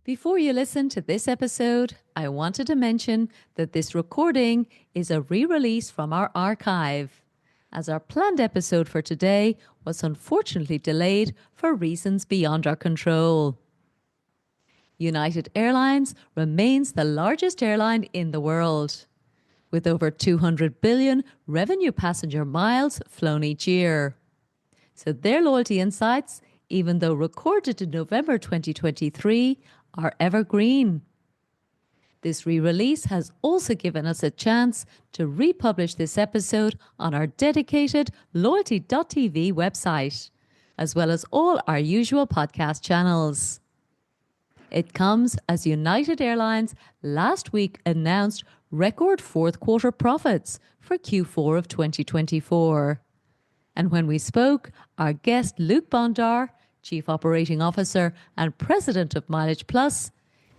Before you listen to this episode, I wanted to mention that this recording is a re-release from our archive, as our planned episode for today was unfortunately delayed for reasons beyond our control. United Airlines remains the largest airline in the world, with over 200 billion revenue passenger miles flown each year. So their loyalty insights, even though recorded in November 2023, are evergreen. This re-release has also given us a chance to republish this episode on our dedicated loyalty.tv website, as well as all our usual podcast channels. It comes as United Airlines last week announced record fourth quarter profits for Q4 of 2024. And when we spoke, our guest Luke Bondar, Chief Operating Officer and President of MileagePlus,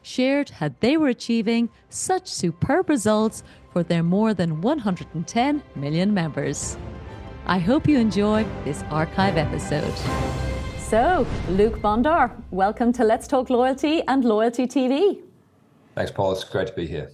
shared how they were achieving such superb results for their more than 110 million members. I hope you enjoy this archive episode. So, Luke Bondar, welcome to Let's Talk Loyalty and Loyalty TV. Thanks, Paul. It's great to be here.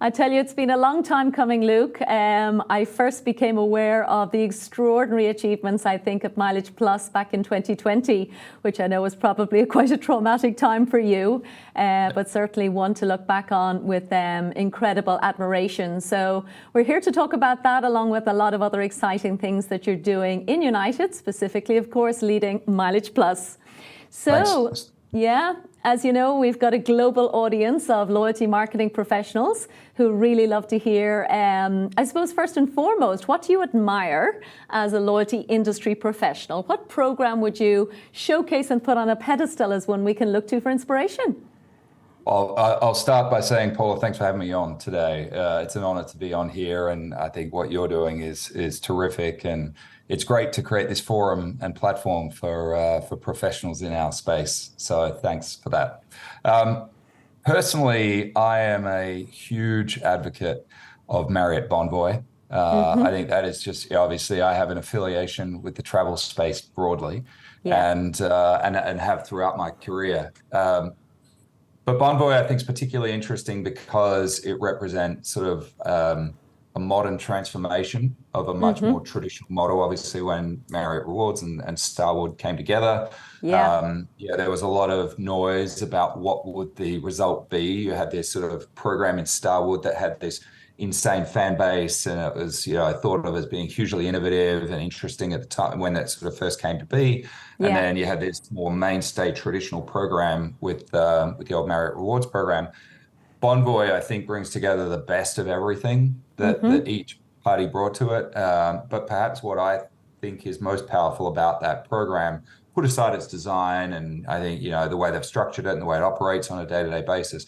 I tell you, it's been a long time coming, Luke. I first became aware of the extraordinary achievements, I think, of MileagePlus back in 2020, which I know was probably quite a traumatic time for you, but certainly one to look back on with incredible admiration. So we're here to talk about that, along with a lot of other exciting things that you're doing in United, specifically, of course, leading MileagePlus. So, Thanks. Yeah, as you know, we've got a global audience of loyalty marketing professionals who really love to hear, I suppose, first and foremost, what do you admire as a loyalty industry professional? What program would you showcase and put on a pedestal as one we can look to for inspiration? I'll start by saying, Paula, thanks for having me on today. It's an honor to be on here, and I think what you're doing is terrific, and it's great to create this forum and platform for professionals in our space. So thanks for that. Personally, I am a huge advocate of Marriott Bonvoy. I think that is just, obviously I have an affiliation with the travel space broadly, and have throughout my career. But Bonvoy, I think, is particularly interesting because it represents sort of a modern transformation of a much more traditional model. Obviously, when Marriott Rewards and Starwood came together, there was a lot of noise about what would the result be. You had this sort of program in Starwood that had this insane fan base, and it was, I thought of as being hugely innovative and interesting at the time when that sort of first came to be. And then you had this more mainstay traditional program with the old Marriott Rewards program. Bonvoy, I think, brings together the best of everything that each party brought to it. But perhaps what I think is most powerful about that program, put aside its design and I think, the way they've structured it and the way it operates on a day-to-day basis,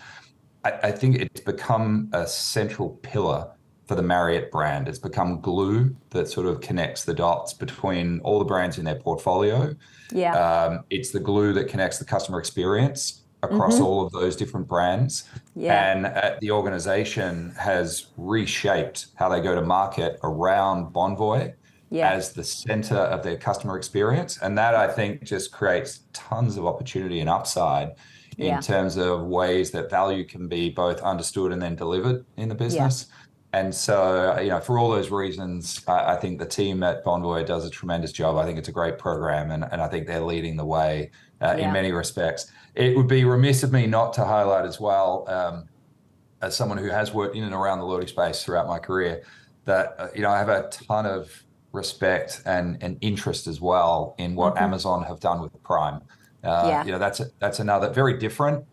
I think it's become a central pillar for the Marriott brand. It's become glue that sort of connects the dots between all the brands in their portfolio. It's the glue that connects the customer experience across all of those different brands. And the organization has reshaped how they go to market around Bonvoy as the center of their customer experience. And that, I think, just creates tons of opportunity and upside in terms of ways that value can be both understood and then delivered in the business. And so, for all those reasons, I think the team at Bonvoy does a tremendous job. I think it's a great program, and I think they're leading the way in many respects. It would be remiss of me not to highlight as well, as someone who has worked in and around the loyalty space throughout my career, that I have a ton of respect and interest as well in what Amazon have done with Prime. That's another very different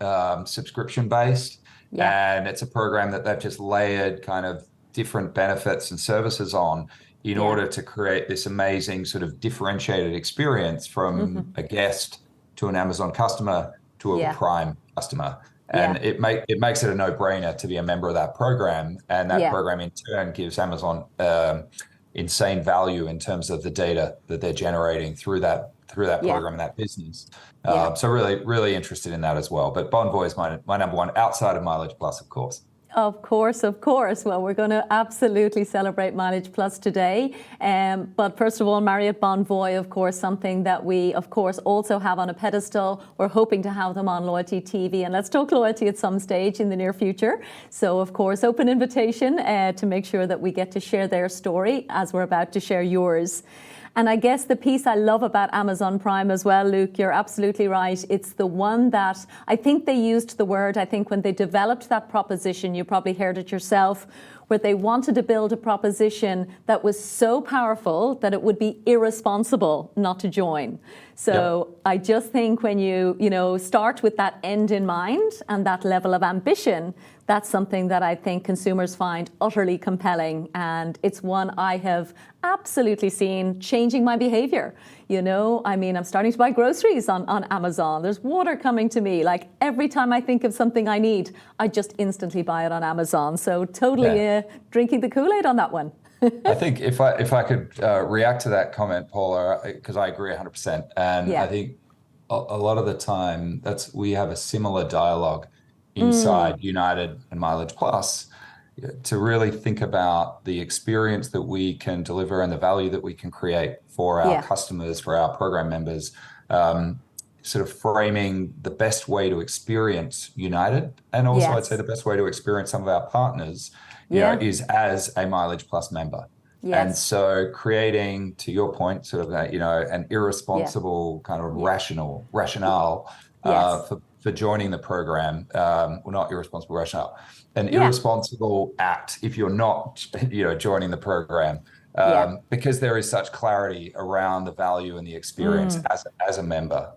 subscription based, and it's a program that they've just layered kind of different benefits and services on in order to create this amazing sort of differentiated experience from a guest to an Amazon customer to a Prime customer. And it makes it a no-brainer to be a member of that program, and that program in turn gives Amazon insane value in terms of the data that they're generating through that program and that business. So really interested in that as well. But Bonvoy is my number one outside of MileagePlus, of course. Of course, of course. Well, we're going to absolutely celebrate Mileage Plus today. But first of all, Marriott Bonvoy, of course, something that we, of course, also have on a pedestal. We're hoping to have them on Loyalty TV. And let's talk loyalty at some stage in the near future. So, of course, open invitation to make sure that we get to share their story as we're about to share yours. And I guess the piece I love about Amazon Prime as well, Luke, you're absolutely right. It's the one that I think they used the word, I think when they developed that proposition, you probably heard it yourself, where they wanted to build a proposition that was so powerful that it would be irresponsible not to join. So yep. I just think when you start with that end in mind and that level of ambition, that's something that I think consumers find utterly compelling. And it's one I have absolutely seen changing my behavior. I mean, I'm starting to buy groceries on Amazon. There's water coming to me. Like every time I think of something I need, I just instantly buy it on Amazon. So totally drinking the Kool-Aid on that one. I think if I could react to that comment, Paula, because I agree 100%. And I think a lot of the time we have a similar dialogue inside United and MileagePlus to really think about the experience that we can deliver and the value that we can create for our customers, for our program members, sort of framing the best way to experience United. And also I'd say the best way to experience some of our partners is as a MileagePlus member. Yes. And so creating, to your point, sort of an irresponsible kind of rationale for joining the program, well, not irresponsible rationale, an irresponsible act if you're not, joining the program, because there is such clarity around the value and the experience as a member,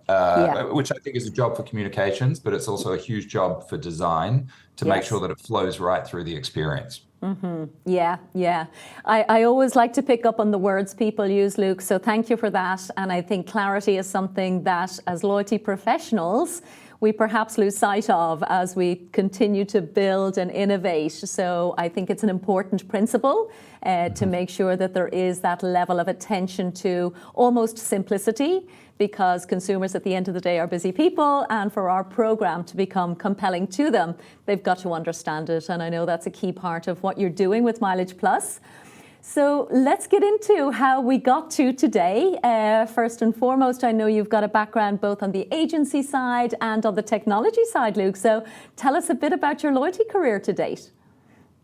which I think is a job for communications, but it's also a huge job for design to make sure that it flows right through the experience. Mm-hmm. Yeah. I always like to pick up on the words people use, Luke. So thank you for that. And I think clarity is something that as loyalty professionals, we perhaps lose sight of as we continue to build and innovate. So I think it's an important principle to make sure that there is that level of attention to almost simplicity, because consumers at the end of the day are busy people, and for our program to become compelling to them, they've got to understand it. And I know that's a key part of what you're doing with MileagePlus. So let's get into how we got to today. First and foremost, I know you've got a background both on the agency side and on the technology side, Luke. So tell us a bit about your loyalty career to date.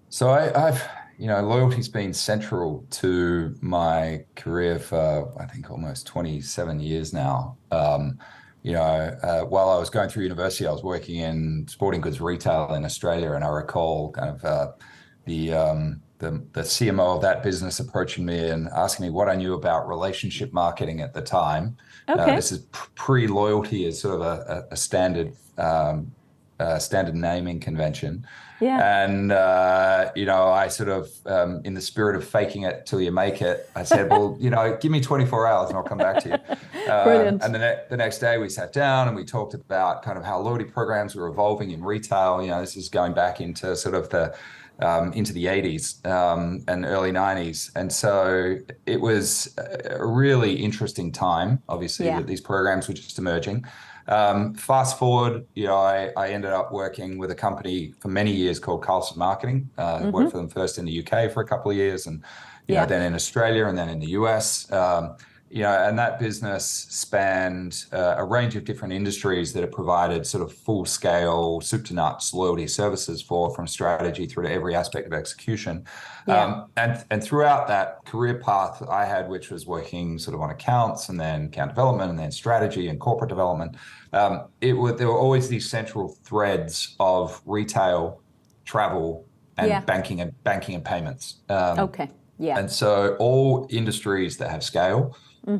So I've loyalty's been central to my career for, I think, almost 27 years now. While I was going through university, I was working in sporting goods retail in Australia, and I recall kind of the CMO of that business approaching me and asking me what I knew about relationship marketing at the time. Okay. This is pre-loyalty as sort of a standard naming convention. Yeah. And, I sort of, in the spirit of faking it till you make it, I said, well, give me 24 hours and I'll come back to you. Brilliant. And the next day we sat down and we talked about kind of how loyalty programs were evolving in retail. This is going back into sort of into the 80s and early 90s. And so it was a really interesting time, obviously, that these programs were just emerging. Fast forward, I ended up working with a company for many years called Carlson Marketing. Worked for them first in the UK for a couple of years, and then in Australia, and then in the US. And that business spanned a range of different industries that it provided sort of full-scale, soup to nuts loyalty services from strategy through to every aspect of execution. Yeah. And throughout that career path I had, which was working sort of on accounts and then account development and then strategy and corporate development, there were always these central threads of retail, travel, and banking and payments. Okay. Yeah. And so all industries that have scale,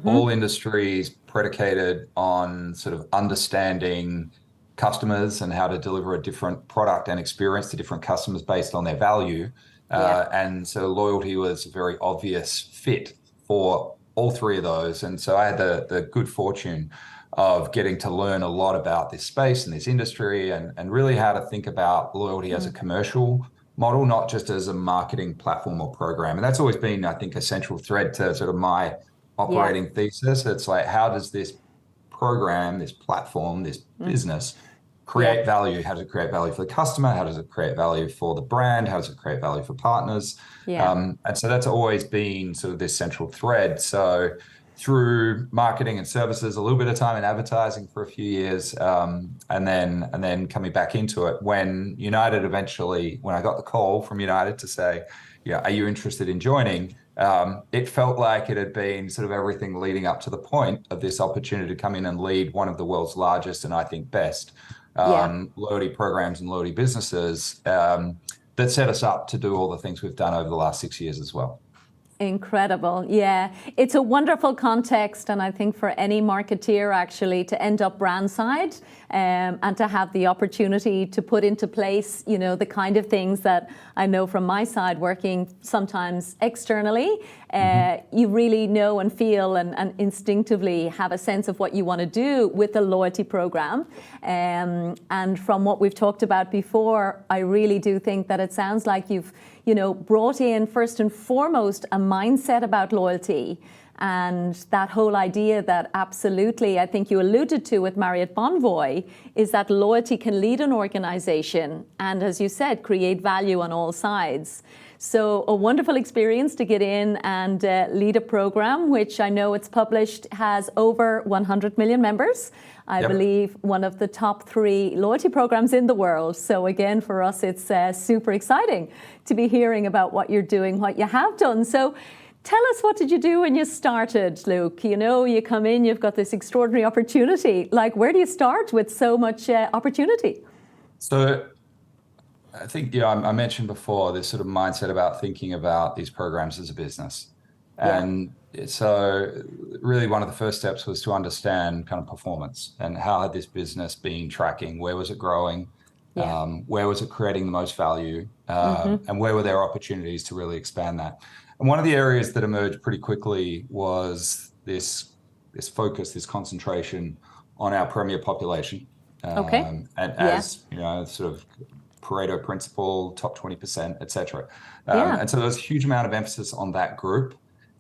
all industries predicated on sort of understanding customers and how to deliver a different product and experience to different customers based on their value. And so loyalty was a very obvious fit for all three of those. And so I had the good fortune of getting to learn a lot about this space and this industry and really how to think about loyalty as a commercial model, not just as a marketing platform or program. And that's always been, I think, a central thread to sort of my operating thesis. It's like, how does this program, this platform, this business Yeah. create value? How does it create value for the customer? How does it create value for the brand? How does it create value for partners? Yeah. And so that's always been sort of this central thread. So through marketing and services, a little bit of time in advertising for a few years, and then coming back into it when United eventually, when I got the call from United to say, yeah, are you interested in joining? It felt like it had been sort of everything leading up to the point of this opportunity to come in and lead one of the world's largest and I think best Yeah. loyalty programs and loyalty businesses that set us up to do all the things we've done over the last 6 years as well. Incredible. Yeah. It's a wonderful context. And I think for any marketeer actually to end up brand side and to have the opportunity to put into place, the kind of things that I know from my side working sometimes externally, you really know and feel and instinctively have a sense of what you want to do with the loyalty program. And from what we've talked about before, I really do think that it sounds like you've brought in first and foremost a mindset about loyalty and that whole idea that absolutely, I think you alluded to with Marriott Bonvoy, is that loyalty can lead an organization and, as you said, create value on all sides. So a wonderful experience to get in and lead a program, which I know it's published, has over 100 million members. I believe one of the top 3 loyalty programs in the world. So again, for us, it's super exciting to be hearing about what you're doing, what you have done. So tell us, what did you do when you started, Luke? You come in, you've got this extraordinary opportunity. Like, where do you start with so much opportunity? So I think, I mentioned before this sort of mindset about thinking about these programs as a business. Yeah. And so really one of the first steps was to understand kind of performance and how had this business been tracking, where was it growing, Yeah. where was it creating the most value, and where were there opportunities to really expand that. And one of the areas that emerged pretty quickly was this focus, this concentration on our premier population. Okay. And Yeah. as, sort of Pareto principle, top 20%, et cetera. Yeah. And so there was a huge amount of emphasis on that group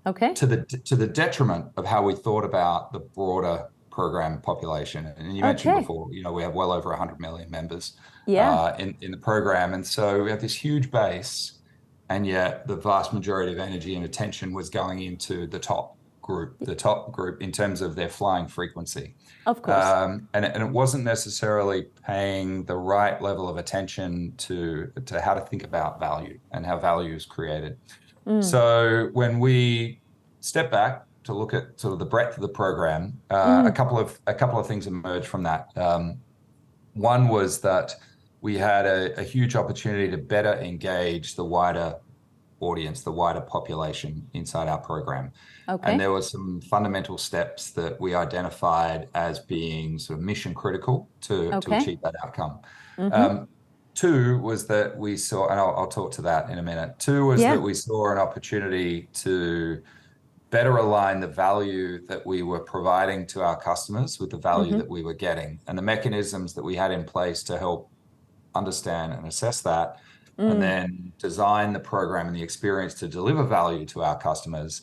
Okay. to the detriment of how we thought about the broader program population. And you mentioned Okay. before, we have well over 100 million members Yeah. in the program. And so we have this huge base, and yet the vast majority of energy and attention was going into the top group in terms of their flying frequency. Of course. And it wasn't necessarily paying the right level of attention to how to think about value and how value is created. So when we step back to look at sort of the breadth of the program, a couple of things emerged from that. One was that we had a huge opportunity to better engage the wider audience, the wider population inside our program. Okay. And there were some fundamental steps that we identified as being sort of mission critical to achieve that outcome. Two was that we saw, and I'll talk to that in a minute. Two was that we saw an opportunity to better align the value that we were providing to our customers with the value that we were getting, and the mechanisms that we had in place to help understand and assess that, and then design the program and the experience to deliver value to our customers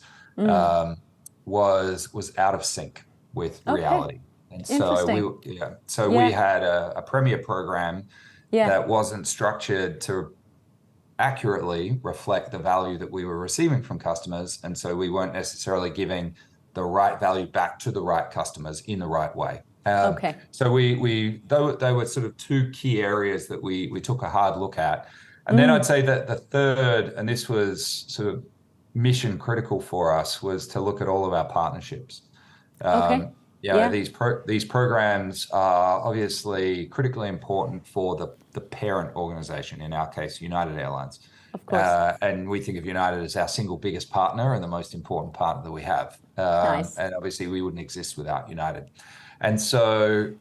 was out of sync with reality. And so we had a premier program that wasn't structured to accurately reflect the value that we were receiving from customers. And so we weren't necessarily giving the right value back to the right customers in the right way. So they were sort of 2 key areas that we took a hard look at. And then I'd say that the third, and this was sort of mission critical for us, was to look at all of our partnerships. These programs are obviously critically important for the parent organization, in our case, United Airlines. Of course. And we think of United as our single biggest partner and the most important partner that we have. Nice. And obviously we wouldn't exist without United. And so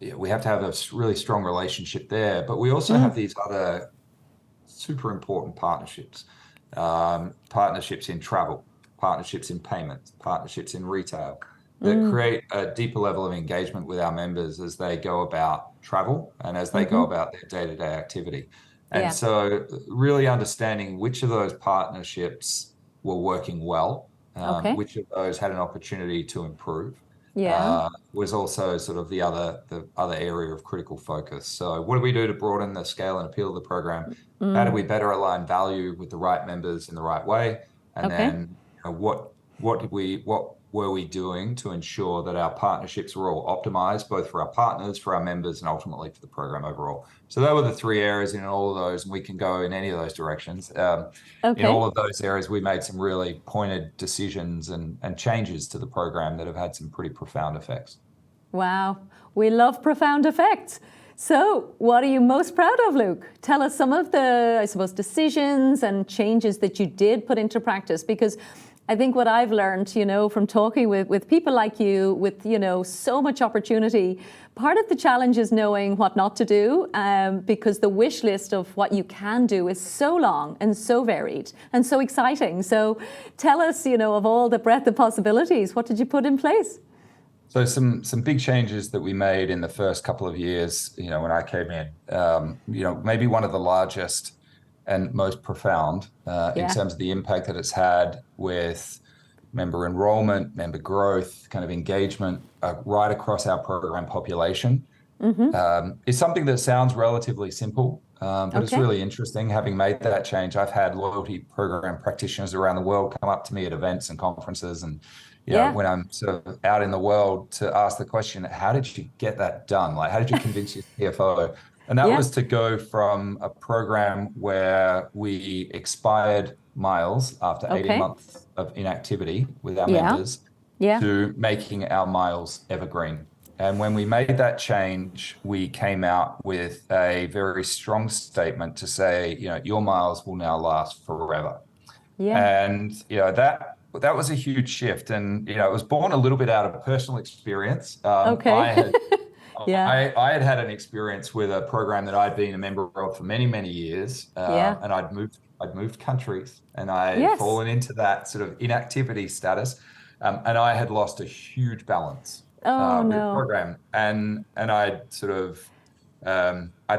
we have to have a really strong relationship there. But we also have these other super important partnerships. Partnerships in travel, partnerships in payments, partnerships in retail, that create a deeper level of engagement with our members as they go about travel and as they go about their day-to-day activity. And so really understanding which of those partnerships were working well, which of those had an opportunity to improve, Yeah. was also sort of the other area of critical focus. So what do we do to broaden the scale and appeal of the program? How do we better align value with the right members in the right way? And Okay. then what were we doing to ensure that our partnerships were all optimized, both for our partners, for our members, and ultimately for the program overall? So those were the three areas in all of those, and we can go in any of those directions. In all Okay. of those areas, we made some really pointed decisions and changes to the program that have had some pretty profound effects. Wow. We love profound effects. So, what are you most proud of, Luke? Tell us some of the, I suppose, decisions and changes that you did put into practice, because I think what I've learned, from talking with people like you, with, so much opportunity, part of the challenge is knowing what not to do, because the wish list of what you can do is so long and so varied and so exciting. So tell us, of all the breadth of possibilities, what did you put in place? So some big changes that we made in the first couple of years, when I came in, maybe one of the largest and most profound in Yeah. terms of the impact that it's had with member enrollment, member growth, kind of engagement right across our program population. Is something that sounds relatively simple, but it's Okay. really interesting. Having made that change, I've had loyalty program practitioners around the world come up to me at events and conferences, and Yeah. when I'm sort of out in the world, to ask the question, how did you get that done? Like, how did you convince your CFO? And that Yeah. was to go from a program where we expired miles after 18 Okay. months of inactivity with our Yeah. members Yeah. to making our miles evergreen. And when we made that change, we came out with a very strong statement to say, your miles will now last forever. Yeah. And that was a huge shift. And it was born a little bit out of personal experience. Okay. Yeah. I had an experience with a program that I'd been a member of for many, many years, Yeah. and I'd moved countries, and I'd Yes. fallen into that sort of inactivity status, and I had lost a huge balance Oh with the no. program, and I'd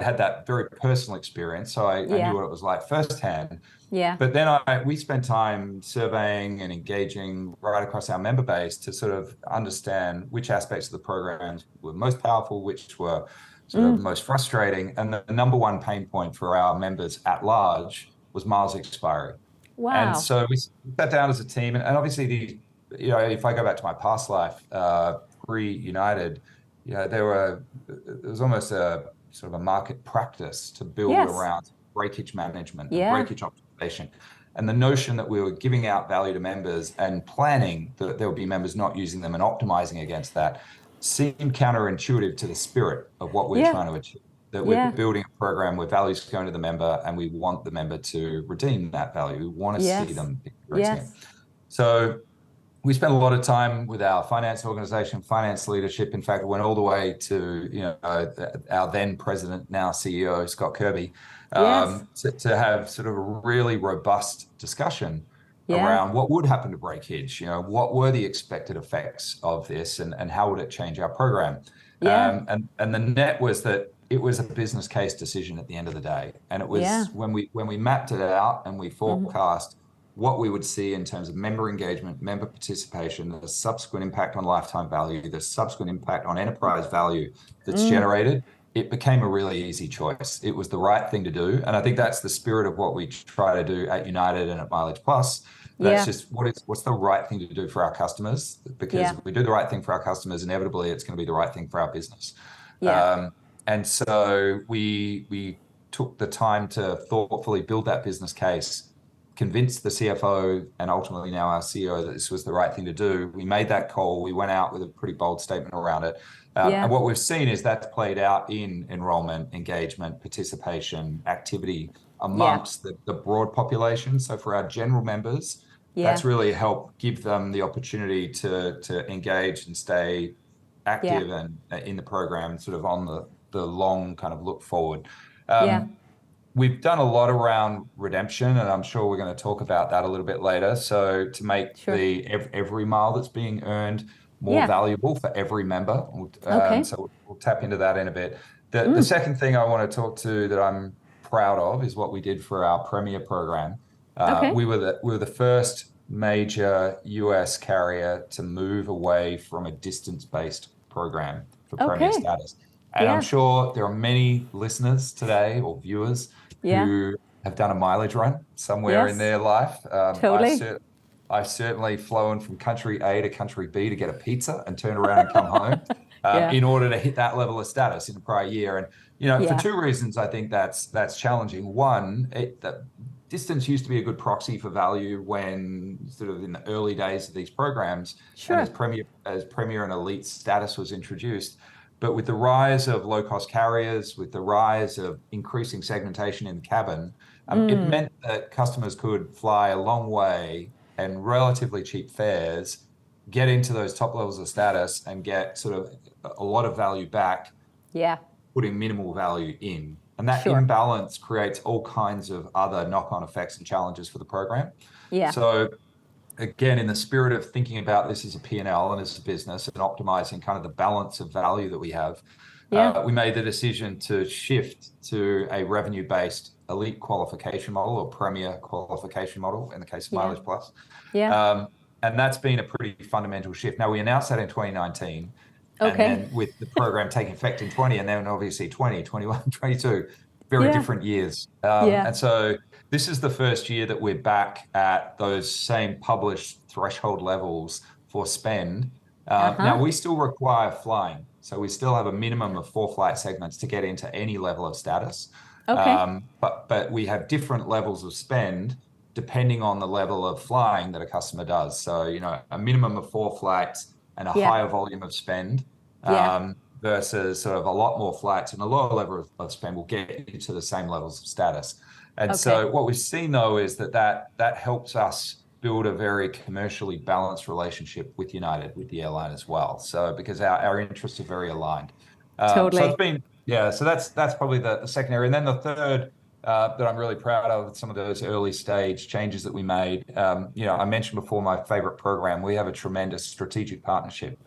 had that very personal experience, so I knew Yeah. what it was like firsthand. Yeah. But then we spent time surveying and engaging right across our member base to sort of understand which aspects of the programs were most powerful, which were sort of most frustrating. And the number one pain point for our members at large was miles expiry. And Wow. so we sat down as a team, and obviously if I go back to my past life, pre-United, there was almost a sort of a market practice to build Yes. around breakage management and Yeah. breakage optimization. And the notion that we were giving out value to members and planning that there would be members not using them and optimizing against that seemed counterintuitive to the spirit of what we're Yeah. trying to achieve. That we're Yeah. building a program where value is going to the member, and we want the member to redeem that value. We want to see Yes. them experiencing it. Yes. So we spent a lot of time with our finance organization, finance leadership. In fact, went all the way to our then president, now CEO, Scott Kirby, Yes. to have sort of a really robust discussion Yeah. around what would happen to breakage. What were the expected effects of this, and how would it change our program? Yeah. And the net was that it was a business case decision at the end of the day, and it Yeah. was when we mapped it out and we forecast what we would see in terms of member engagement, member participation, the subsequent impact on lifetime value, the subsequent impact on enterprise value that's generated, it became a really easy choice. It was the right thing to do. And I think that's the spirit of what we try to do at United and at MileagePlus. That's Yeah. just what's the right thing to do for our customers, because Yeah. if we do the right thing for our customers, inevitably it's going to be the right thing for our business. Yeah. And so we took the time to thoughtfully build that business case, convinced the CFO and ultimately now our CEO that this was the right thing to do. We made that call. We went out with a pretty bold statement around it. And Yeah. what we've seen is that's played out in enrollment, engagement, participation, activity Yeah. amongst the broad population. So for our general members, Yeah. that's really helped give them the opportunity to engage and stay Yeah. active and in the program, sort of on the long kind of look forward. Yeah. We've done a lot around redemption, and I'm sure we're going to talk about that a little bit later. So to make Sure. every mile that's being earned more Yeah. valuable for every member. Okay. So we'll tap into that in a bit. The second thing I want to talk to that I'm proud of is what we did for our Premier program. Okay. We were the first major US carrier to move away from a distance-based program for Premier Okay. status. And I'm Yeah. sure there are many listeners today or viewers Yeah. who have done a mileage run somewhere in Yes. their life. Totally. I've certainly flown from country A to country B to get a pizza and turn around and come home Yeah. in order to hit that level of status in the prior year. And for Yeah. two reasons, I think that's challenging. One, the distance used to be a good proxy for value when sort of in the early days of these programs, and Sure. as premier and elite status was introduced. But with the rise of low-cost carriers, with the rise of increasing segmentation in the cabin, it meant that customers could fly a long way and relatively cheap fares, get into those top levels of status and get sort of a lot of value back, Yeah. putting minimal value in. And that Sure. imbalance creates all kinds of other knock-on effects and challenges for the program. Yeah. So again, in the spirit of thinking about this as a P&L and as a business and optimizing kind of the balance of value that we have, Yeah. we made the decision to shift to a revenue-based elite qualification model or premier qualification model in the case of Yeah. MileagePlus. Yeah. And that's been a pretty fundamental shift. Now, we announced that in 2019, and Okay. then with the program taking effect in 20, and then obviously 20, 21, 22, very Yeah. different years. Yeah. And so this is the first year that we're back at those same published threshold levels for spend. Uh-huh. Now, we still require flying. So we still have a minimum of 4 flight segments to get into any level of status. Okay. But we have different levels of spend depending on the level of flying that a customer does. So, a minimum of 4 flights and a Yeah. higher volume of spend Yeah. versus sort of a lot more flights and a lower level of spend will get you to the same levels of status. And Okay. so what we've seen, though, is that helps us build a very commercially balanced relationship with United, with the airline as well. So because our interests are very aligned. So it's Totally. been, yeah, so that's probably the second area. And then the third that I'm really proud of, some of those early stage changes that we made. I mentioned before my favorite program. We have a tremendous strategic partnership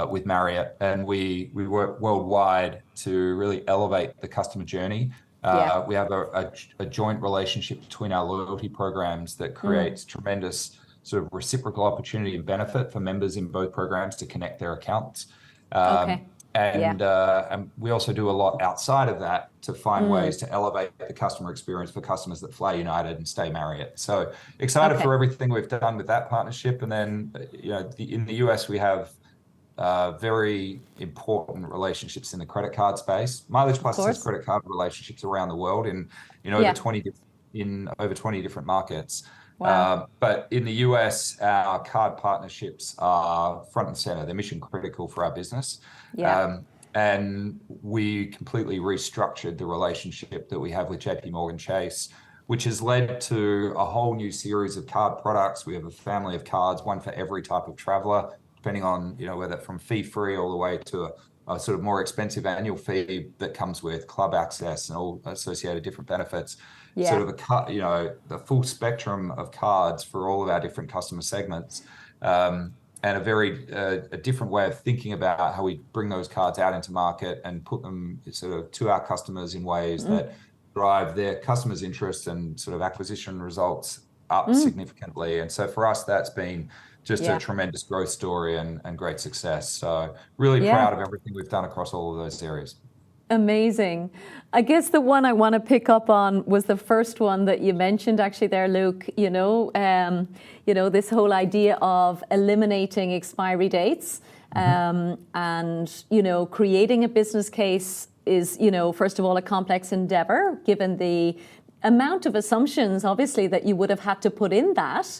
with Marriott, and we work worldwide to really elevate the customer journey. Yeah. We have a joint relationship between our loyalty programs that creates tremendous sort of reciprocal opportunity and benefit for members in both programs to connect their accounts. Okay. Yeah. And we also do a lot outside of that to find ways to elevate the customer experience for customers that fly United and stay Marriott. So excited Okay. for everything we've done with that partnership. And then, in the US, we have very important relationships in the credit card space. Of MileagePlus has course. credit card relationships around the world in over Yeah. 20 different markets. Wow. But in the US, our card partnerships are front and center. They're mission critical for our business. Yeah. And we completely restructured the relationship that we have with JP Morgan Chase, which has led to a whole new series of card products. We have a family of cards, one for every type of traveler, depending on, whether from fee free all the way to a sort of more expensive annual fee that comes with club access and all associated different benefits. Yeah. Sort of the full spectrum of cards for all of our different customer segments. And a different way of thinking about how we bring those cards out into market and put them sort of to our customers in ways that drive their customers' interest and sort of acquisition results up significantly. And so for us, that's been just a tremendous growth story and great success. So really Yeah. proud of everything we've done across all of those areas. Amazing. I guess the one I want to pick up on was the first one that you mentioned actually there, Luke, this whole idea of eliminating expiry dates and, creating a business case is, first of all, a complex endeavor, given the amount of assumptions, obviously, that you would have had to put in that.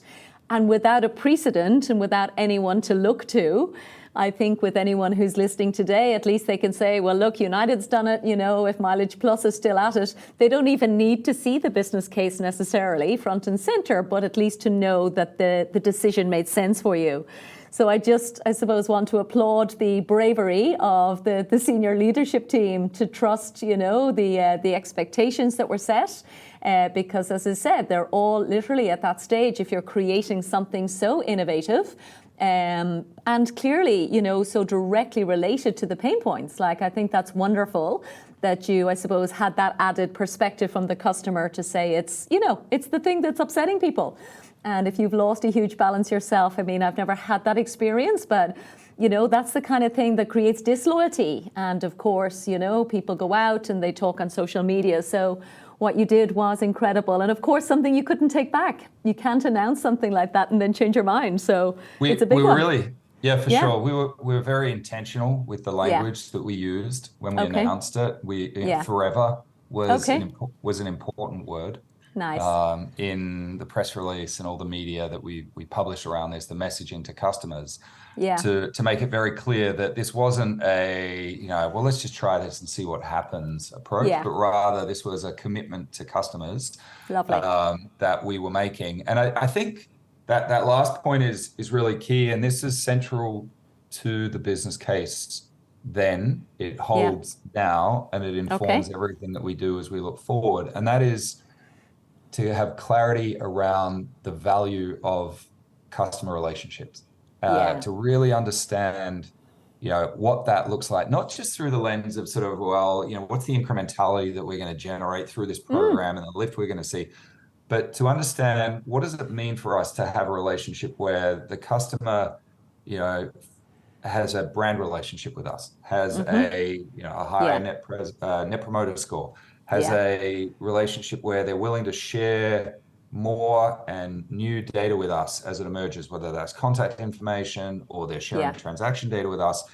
And without a precedent and without anyone to look to, I think with anyone who's listening today, at least they can say, well, look, United's done it, if MileagePlus is still at it, they don't even need to see the business case necessarily front and center, but at least to know that the decision made sense for you. So I suppose, want to applaud the bravery of the senior leadership team to trust, the expectations that were set. Because as I said, they're all literally at that stage if you're creating something so innovative and clearly, so directly related to the pain points. Like, I think that's wonderful that you, I suppose, had that added perspective from the customer to say it's the thing that's upsetting people. And if you've lost a huge balance yourself, I mean, I've never had that experience, but that's the kind of thing that creates disloyalty. And of course, people go out and they talk on social media. So what you did was incredible. And of course, something you couldn't take back. You can't announce something like that and then change your mind. So it's a big we were one. really, yeah, for sure. We were very intentional with the language that we used when we announced it. Forever was was an important word. Nice. In the press release and all the media that we published around this, the messaging to customers, Yeah. to make it very clear that this wasn't a, well, let's just try this and see what happens approach, but rather this was a commitment to customers. Lovely. That we were making. And I think that last point is really key, and this is central to the business case. Then it holds now, and it informs everything that we do as we look forward. And that is to have clarity around the value of customer relationships, to really understand, what that looks like, not just through the lens of sort of, well, what's the incrementality that we're going to generate through this program and the lift we're going to see, but to understand what does it mean for us to have a relationship where the customer, has a brand relationship with us, has a high net promoter score, has a relationship where they're willing to share more and new data with us as it emerges, whether that's contact information or they're sharing transaction data with us.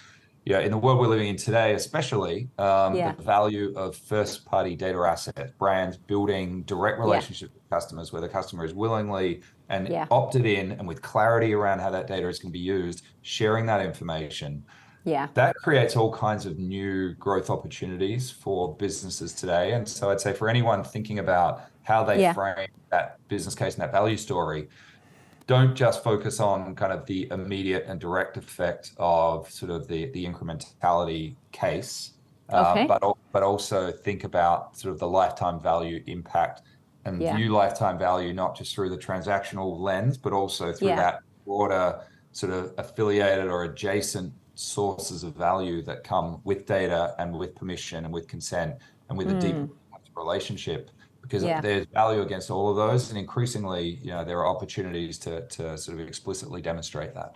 In the world we're living in today, especially, the value of first-party data assets, brands building direct relationships with customers, where the customer is willingly and opted in and with clarity around how that data is going to be used, sharing that information. That creates all kinds of new growth opportunities for businesses today. And so I'd say for anyone thinking about how they frame that business case and that value story, don't just focus on kind of the immediate and direct effect of sort of the incrementality case, but also think about sort of the lifetime value impact and view lifetime value not just through the transactional lens, but also through that broader sort of affiliated or adjacent sources of value that come with data and with permission and with consent and with a deep relationship. Because there's value against all of those, and increasingly, there are opportunities to sort of explicitly demonstrate that.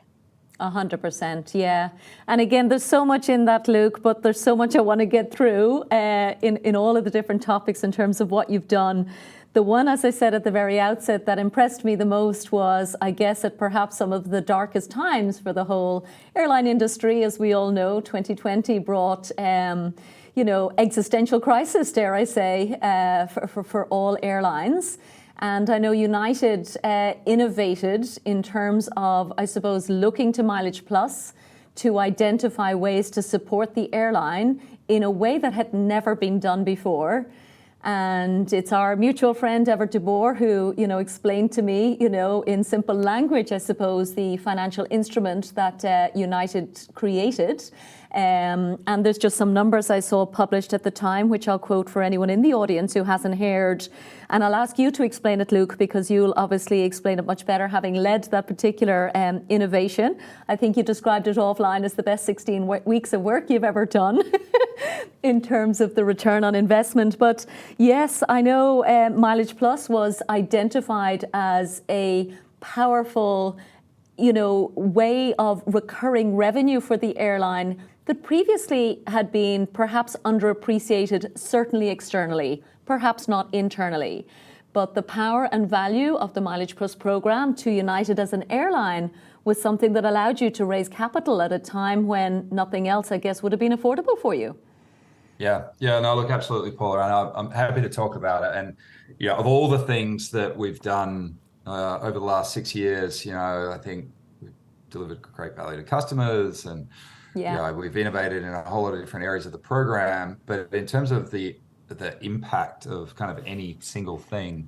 100%, yeah. And again, there's so much in that, Luke, but there's so much I want to get through in all of the different topics in terms of what you've done. The one, as I said at the very outset, that impressed me the most was, I guess, at perhaps some of the darkest times for the whole airline industry. As we all know, 2020 brought existential crisis, dare I say, for all airlines. And I know United innovated in terms of, I suppose, looking to MileagePlus to identify ways to support the airline in a way that had never been done before. And it's our mutual friend, Everett DeBoer, who, explained to me, in simple language, I suppose, the financial instrument that United created. And there's just some numbers I saw published at the time, which I'll quote for anyone in the audience who hasn't heard. And I'll ask you to explain it, Luke, because you'll obviously explain it much better, having led that particular innovation. I think you described it offline as the best 16 weeks of work you've ever done in terms of the return on investment. But yes, I know MileagePlus was identified as a powerful way of recurring revenue for the airline that previously had been perhaps underappreciated, certainly externally, perhaps not internally. But the power and value of the MileagePlus program to United as an airline was something that allowed you to raise capital at a time when nothing else, I guess, would have been affordable for you. Yeah, no, look, absolutely, Paula, and I'm happy to talk about it. And of all the things that we've done over the last 6 years, I think we've delivered great value to customers, and we've innovated in a whole lot of different areas of the program. But in terms of the impact of kind of any single thing,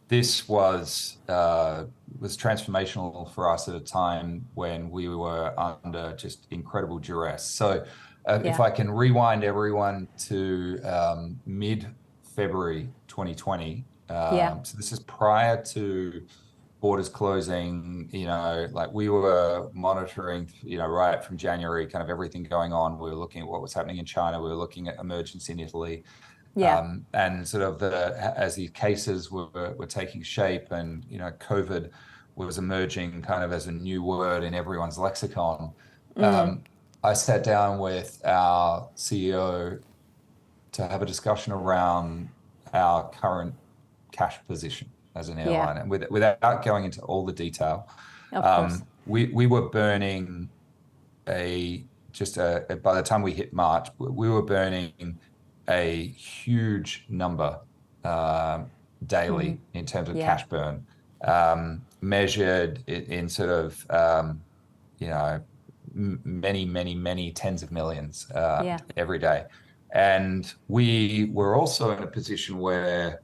this was transformational for us at a time when we were under just incredible duress. So if I can rewind everyone to mid-February 2020, so this is prior to borders closing, like we were monitoring, right from January, kind of everything going on. We were looking at what was happening in China. We were looking at emergency in Italy. Yeah. And sort of as these cases were taking shape, and COVID was emerging kind of as a new word in everyone's lexicon. Mm. um, I sat down with our CEO to have a discussion around our current cash position as an Yeah. airline, and without going into all the detail. Of course. We were burning by the time we hit March, we were burning a huge number Mm. daily in terms of Yeah. cash burn, measured in sort of you know many, many, many tens of millions Yeah. every day. And we were also in a position where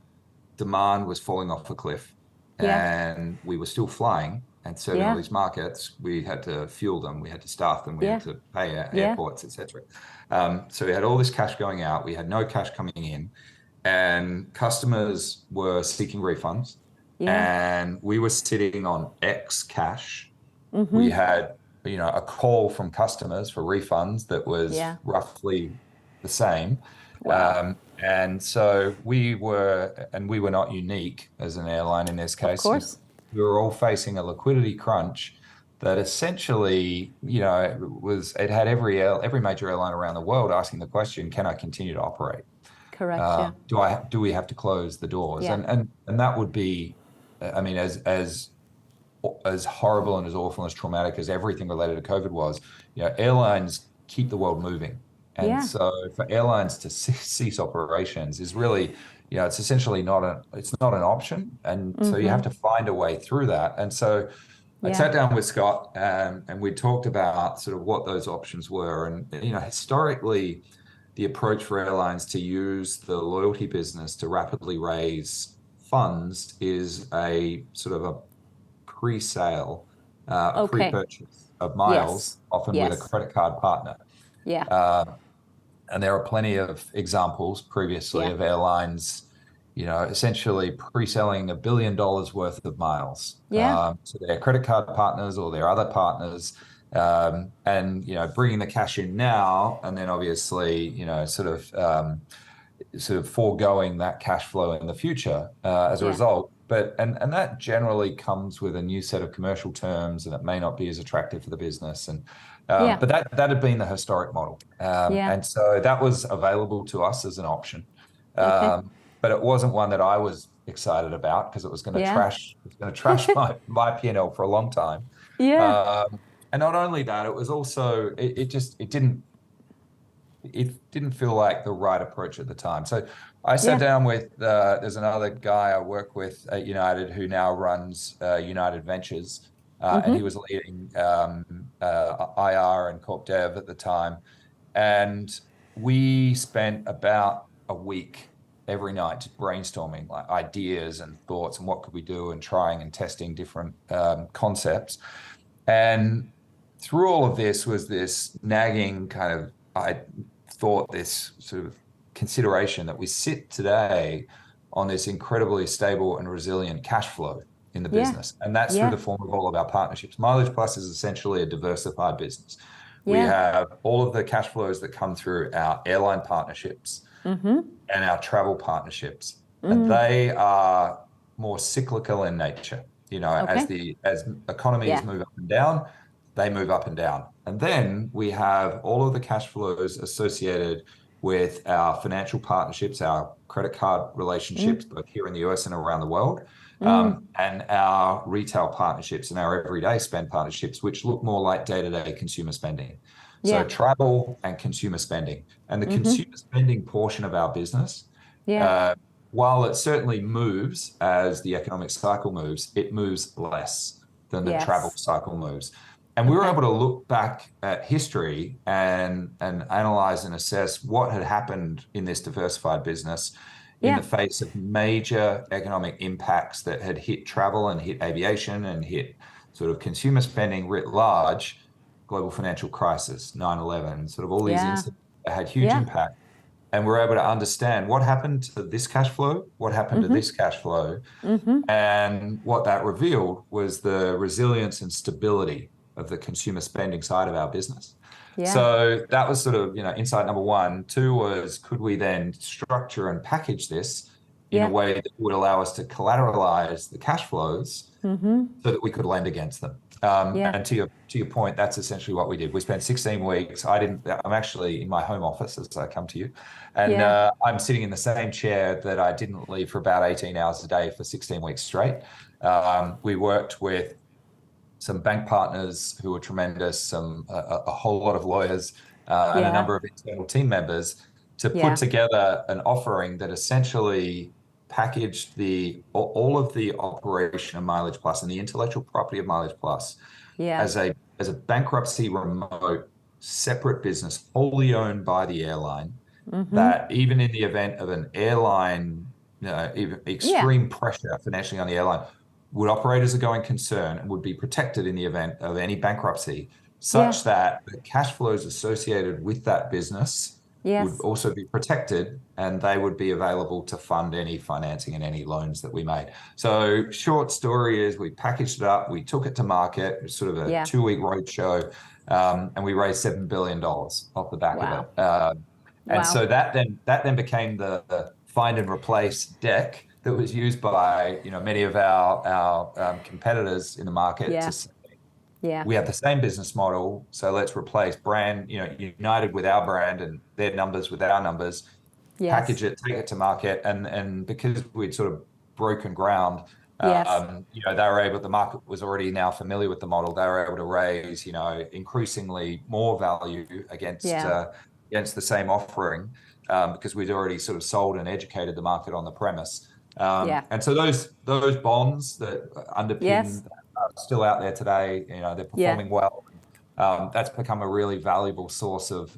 demand was falling off a cliff, Yeah. and we were still flying and serving all Yeah. these markets. We had to fuel them, we had to staff them, we Yeah. had to pay Yeah. airports, etc. So we had all this cash going out, we had no cash coming in, and customers were seeking refunds, Yeah. and we were sitting on X cash. Mm-hmm. We had, a call from customers for refunds that was Yeah. roughly the same. Wow. And so we were not unique as an airline in this Of case. course. We were all facing a liquidity crunch that essentially, it had every major airline around the world asking the question, can I continue to operate? Correct. Yeah. Do we have to close the doors? Yeah. And that would be, I mean, as horrible and as awful and as traumatic as everything related to COVID was, airlines keep the world moving. And Yeah. so for airlines to cease operations is really, it's essentially it's not an option. And so you Mm-hmm. have to find a way through that. And so I Yeah. sat down with Scott, and we talked about sort of what those options were. And, historically, the approach for airlines to use the loyalty business to rapidly raise funds is a sort of a pre-sale, a Okay. pre-purchase of Yes. miles, often with a Yes. credit card partner. Yeah. Uh, and there are plenty of examples previously Yeah. of airlines, essentially pre-selling $1 billion worth of miles Yeah. to their credit card partners or their other partners, and bringing the cash in now, and then obviously, sort of foregoing that cash flow in the future as a Yeah. result. And that generally comes with a new set of commercial terms, and it may not be as attractive for the business. And Yeah. but that had been the historic model, Yeah. and so that was available to us as an option. Okay. But it wasn't one that I was excited about, because it was going to Yeah. trash my P&L for a long time. Yeah. And not only that, it was also it didn't feel like the right approach at the time. So I sat Yeah. down with there's another guy I work with at United who now runs United Ventures, and he Mm-hmm. was leading IR and Corp Dev at the time. And we spent about a week every night just brainstorming like ideas and thoughts and what could we do, and trying and testing different concepts. And through all of this was this nagging kind of, I thought, this sort of consideration that we sit today on this incredibly stable and resilient cash flow in the Yeah. business. And that's through Yeah. the form of all of our partnerships. MileagePlus is essentially a diversified business. We Yeah. have all of the cash flows that come through our airline partnerships Mm-hmm. and our travel partnerships. And Mm. they are more cyclical in nature. Okay. As economies Yeah. move up and down, they move up and down. And then we have all of the cash flows associated with our financial partnerships, our credit card relationships, Mm. both here in the US and around the world, Mm. and our retail partnerships and our everyday spend partnerships, which look more like day-to-day consumer spending. So Yeah. travel and consumer spending. And the Mm-hmm. consumer spending portion of our business, Yeah. uh, while it certainly moves as the economic cycle moves, it moves less than the travel Yes. cycle moves. And we were Okay. able to look back at history and analyze and assess what had happened in this diversified business in the Yeah. face of major economic impacts that had hit travel and hit aviation and hit sort of consumer spending writ large. Global financial crisis, 9/11, sort of all these Yeah. incidents that had huge Yeah. impact. And we're able to understand what happened to this cash flow, what happened to Mm-hmm. this cash flow. Mm-hmm. And what that revealed was the resilience and stability of the consumer spending side of our business. Yeah. So that was sort of, insight number one. Two was, could we then structure and package this in a Yeah. way that would allow us to collateralize the cash flows Mm-hmm. so that we could lend against them? Yeah. And to your point, that's essentially what we did. We spent 16 weeks. I'm actually in my home office as I come to you, and Yeah. I'm sitting in the same chair that I didn't leave for about 18 hours a day for 16 weeks straight. We worked with some bank partners who were tremendous, a whole lot of lawyers, and a Yeah. number of internal team members to put Yeah. together an offering that essentially packaged all of the operation of MileagePlus and the intellectual property of MileagePlus Yeah. as a bankruptcy remote separate business wholly owned by the airline, Mm-hmm. that even in the event of an airline, even Yeah. extreme pressure financially on the airline, would operate as a going concern and would be protected in the event of any bankruptcy, Yeah. such that the cash flows associated with that business would Yes. also be protected, and they would be available to fund any financing and any loans that we made. So short story is, we packaged it up, we took it to market. It was sort of a Yeah. 2-week roadshow, and we raised $7 billion off the back of Wow. it. And Wow. so that then became the find and replace deck that was used by many of our competitors in the market Yeah. to say, Yeah. we have the same business model, so let's replace brand, United with our brand and their numbers with our numbers, Yes. package it, take it to market, and because we'd sort of broken ground, Yes. the market was already now familiar with the model. They were able to raise, increasingly more value against Yeah. against the same offering, because we'd already sort of sold and educated the market on the premise. Yeah. And so those bonds that underpin Yes. are still out there today. They're Yeah. performing well. That's become a really valuable source of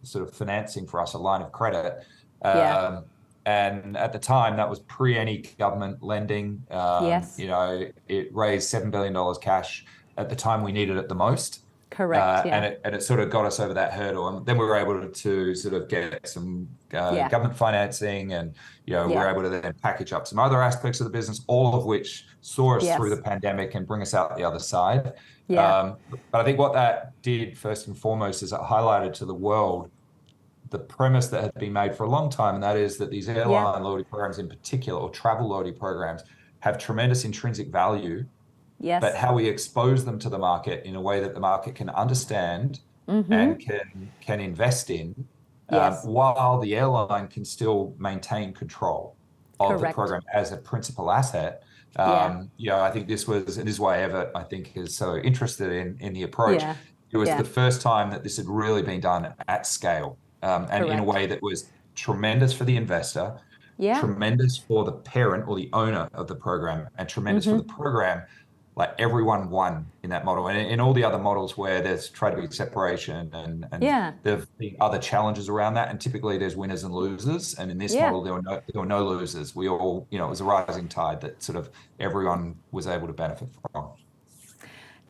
sort of financing for us, a line of credit. Yeah. And at the time, that was pre any government lending. Yes. It raised $7 billion cash at the time we needed it the most. Correct. And Yeah. it sort of got us over that hurdle. And then we were able to sort of get some Yeah. government financing, and we Yeah. were able to then package up some other aspects of the business, all of which saw us through the Yes. pandemic and bring us out the other side. Yeah. But I think what that did first and foremost is it highlighted to the world the premise that had been made for a long time, and that is that these Yeah. airline loyalty programs in particular, or travel loyalty programs, have tremendous intrinsic value, but Yes. how we expose them to the market in a way that the market can understand Mm-hmm. and can invest in, Yes. while the airline can still maintain control of the Correct. program as a principal asset. Yeah. I think this is why Everett, I think, is so interested in the approach. Yeah. It was Yeah. the first time that this had really been done at scale, and in a Correct. way that was tremendous for the investor, Yeah. tremendous for the parent or the owner of the program, and tremendous for Mm-hmm. the program. Like, everyone won in that model, and in all the other models where there's tried to be separation, and Yeah. there've been other challenges around that, and typically there's winners and losers, and in this Yeah. model there were no losers. We all, it was a rising tide that sort of everyone was able to benefit from.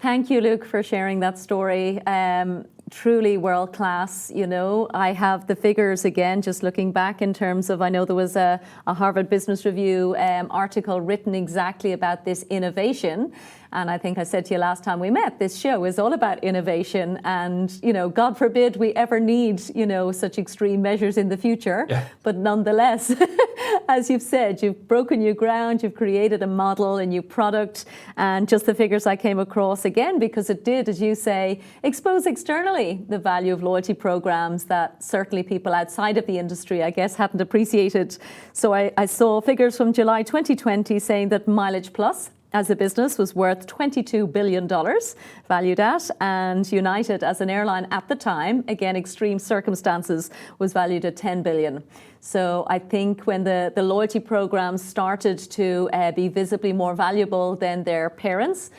Thank you, Luke, for sharing that story. Truly world class. I have the figures again, just looking back in terms of, I know there was a Harvard Business Review article written exactly about this innovation. And I think I said to you last time we met, this show is all about innovation. And, God forbid we ever need, such extreme measures in the future. Yeah. But nonetheless, as you've said, you've broken new ground, you've created a model, a new product. And just the figures I came across again, because it did, as you say, expose externally the value of loyalty programs that certainly people outside of the industry, I guess, hadn't appreciated. So I saw figures from July 2020 saying that MileagePlus as a business was worth $22 billion valued at, and United as an airline at the time, again, extreme circumstances, was valued at $10 billion. So I think when the loyalty programs started to be visibly more valuable than their parent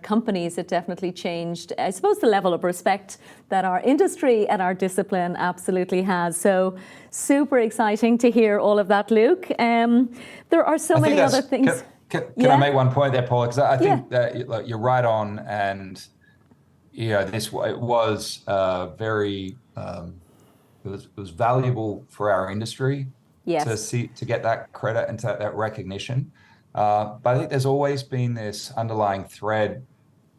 companies, it definitely changed, I suppose, the level of respect that our industry and our discipline absolutely has. So super exciting to hear all of that, Luke. There are so many other things. Can I make one point there, Paula? Because I think that you're right on, and it was valuable for our industry to get that credit and that recognition. But I think there's always been this underlying thread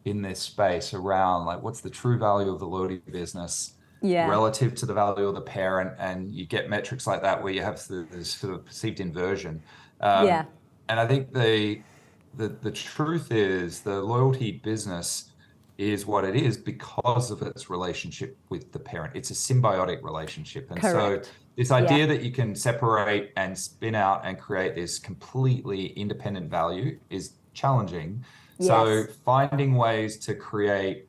in this space around like what's the true value of the loyalty business Yeah. relative to the value of the parent, and you get metrics like that where you have this sort of perceived inversion. Yeah. And I think the truth is the loyalty business is what it is because of its relationship with the parent. It's a symbiotic relationship. And so Correct. this Yeah. idea that you can separate and spin out and create this completely independent value is challenging. So Yes. finding ways to create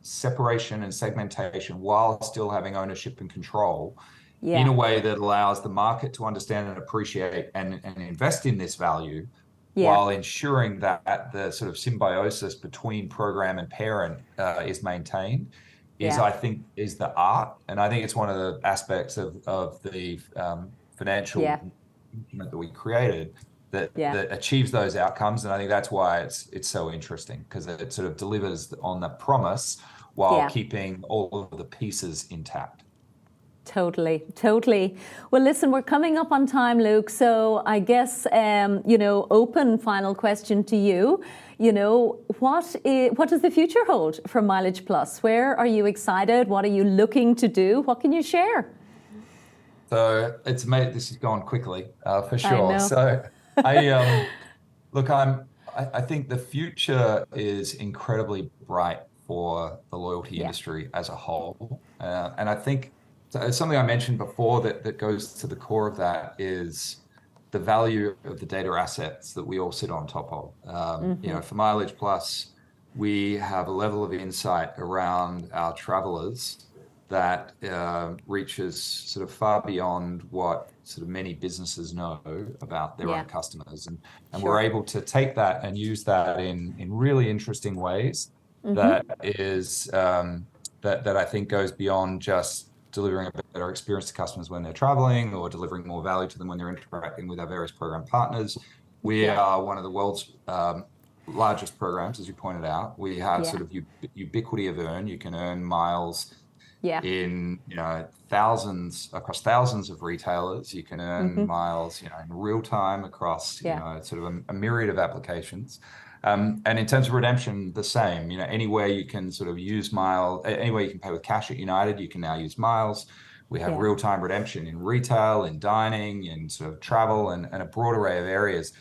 separation and segmentation while still having ownership and control in Yeah. a way that allows the market to understand and appreciate and invest in this value Yeah. while ensuring that the sort of symbiosis between program and parent is maintained is, Yeah. I think, is the art. And I think it's one of the aspects of the financial Yeah. instrument that we created Yeah. that achieves those outcomes. And I think that's why it's so interesting, because it sort of delivers on the promise while Yeah. keeping all of the pieces intact. Totally, totally. Well, listen, we're coming up on time, Luke. So I guess, open final question to you. What does the future hold for Mileage Plus? Where are you excited? What are you looking to do? What can you share? So it's made this has gone quickly for I sure. know. So I look, I think the future is incredibly bright for the loyalty Yeah, industry as a whole. And I think something I mentioned before that goes to the core of that is the value of the data assets that we all sit on top of. For Mileage Plus, we have a level of insight around our travelers that reaches sort of far beyond what sort of many businesses know about their yeah, own customers. And we're sure. able to take that and use that in really interesting ways Mm-hmm. that is that I think goes beyond just delivering a better experience to customers when they're traveling or delivering more value to them when they're interacting with our various program partners. We Yeah, are one of the world's largest programs, as you pointed out. We have yeah, sort of ubiquity of earn. You can earn miles yeah, in thousands across thousands of retailers. You can earn mm-hmm. miles in real time across Yeah, sort of a myriad of applications. And in terms of redemption, the same. Anywhere you can sort of use miles, anywhere you can pay with cash at United, you can now use miles. We have yeah, real-time redemption in retail, in dining, in sort of travel, and a broad array of areas.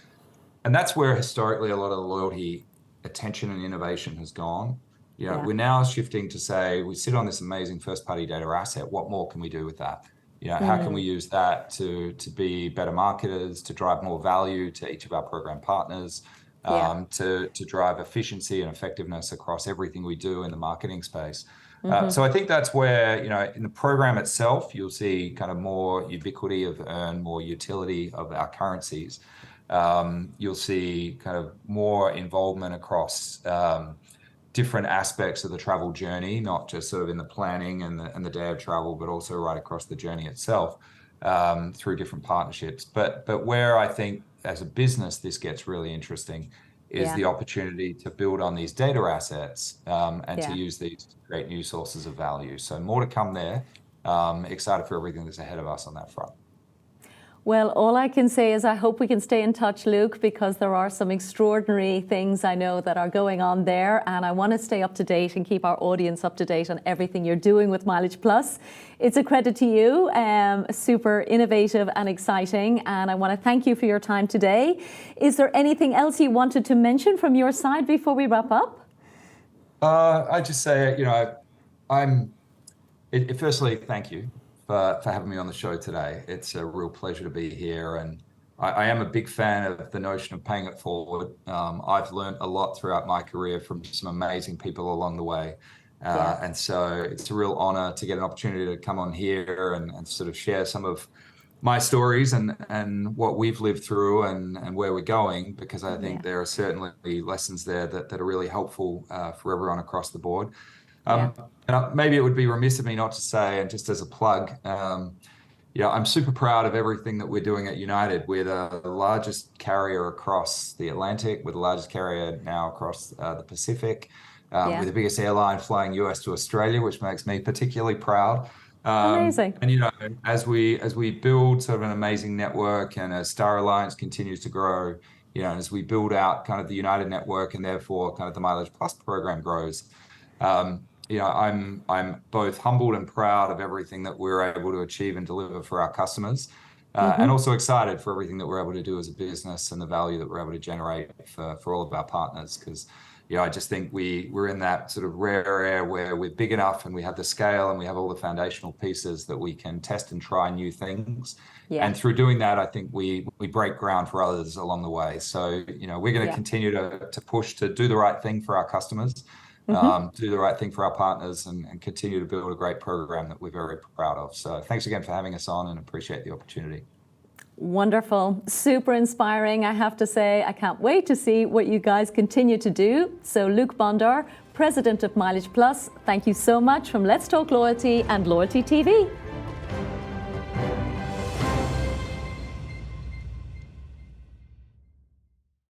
And that's where historically a lot of the loyalty attention and innovation has gone. yeah, We're now shifting to say we sit on this amazing first-party data asset. What more can we do with that? How can we use that to be better marketers, to drive more value to each of our program partners, yeah, to drive efficiency and effectiveness across everything we do in the marketing space. mm-hmm. So I think that's where, in the program itself, you'll see kind of more ubiquity of earn, more utility of our currencies. You'll see kind of more involvement across different aspects of the travel journey, not just sort of in the planning and the day of travel, but also right across the journey itself through different partnerships. But where I think as a business this gets really interesting is Yeah, the opportunity to build on these data assets and to yeah. use these to create new sources of value. So more to come there. Excited for everything that's ahead of us on that front. Well, all I can say is I hope we can stay in touch, Luke, because there are some extraordinary things I know that are going on there, and I want to stay up to date and keep our audience up to date on everything you're doing with Mileage Plus. It's a credit to you, super innovative and exciting, and I want to thank you for your time today. Is there anything else you wanted to mention from your side before we wrap up? I just say, I'm firstly, thank you for having me on the show today. It's a real pleasure to be here. And I am a big fan of the notion of paying it forward. I've learned a lot throughout my career from some amazing people along the way. Yeah, And so it's a real honor to get an opportunity to come on here and sort of share some of my stories and what we've lived through and where we're going, because I yeah, think there are certainly lessons there that are really helpful for everyone across the board. yeah, And maybe it would be remiss of me not to say, and just as a plug, I'm super proud of everything that we're doing at United. We're the largest carrier across the Atlantic. We're the largest carrier now across the Pacific. yeah. We're the biggest airline flying US to Australia, which makes me particularly proud. Amazing. And as we build sort of an amazing network and as Star Alliance continues to grow, as we build out kind of the United network and therefore kind of the MileagePlus program grows, I'm both humbled and proud of everything that we're able to achieve and deliver for our customers, and also excited for everything that we're able to do as a business and the value that we're able to generate for all of our partners. Because I just think we're in that sort of rare area where we're big enough and we have the scale and we have all the foundational pieces that we can test and try new things. Yeah. And through doing that, I think we break ground for others along the way. So, we're going to continue to push to do the right thing for our customers, do the right thing for our partners, and continue to build a great program that we're very proud of. So thanks again for having us on, and appreciate the opportunity. Wonderful, super inspiring, I have to say. I can't wait to see what you guys continue to do. So Luke Bondar, President of MileagePlus, thank you so much from Let's Talk Loyalty and Loyalty TV.